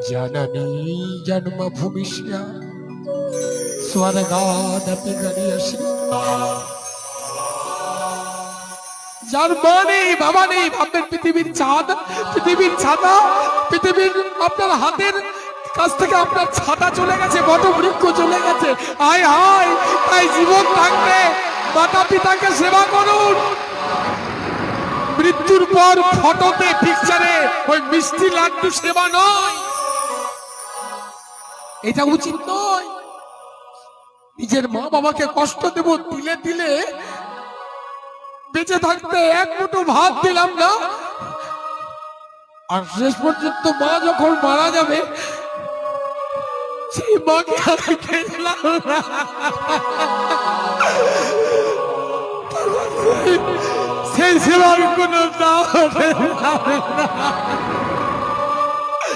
जननी जन्मभूमिष्या स्वर्गादपि गरीयसी। যার মা নেই বাবা নেই, ভাববেন পৃথিবীর চাঁদ, পৃথিবীর ছাতা, পৃথিবীর আপনার হাতের কাছ থেকে আপনার ছাতা চলে গেছে, বটবৃক্ষ চলে গেছে। হায় হায়, তাই জীবন থাকবে মাতা পিতাকে সেবা করুন। মৃত্যুর পর ফটোতে পিকচারে ওই মিষ্টি লাড্ডু সেবা নয়, এটা উচিত নয়। নিজের মা বাবাকে কষ্ট দেব, দিলে দিলে বেঁচে থাকতে এক মুঠো ভাত দিলাম না, আর শেষ পর্যন্ত মা যখন মারা যাবে সেই মাকে আমি খেলাম না। সেই সেবার কোনো দাম হবে না।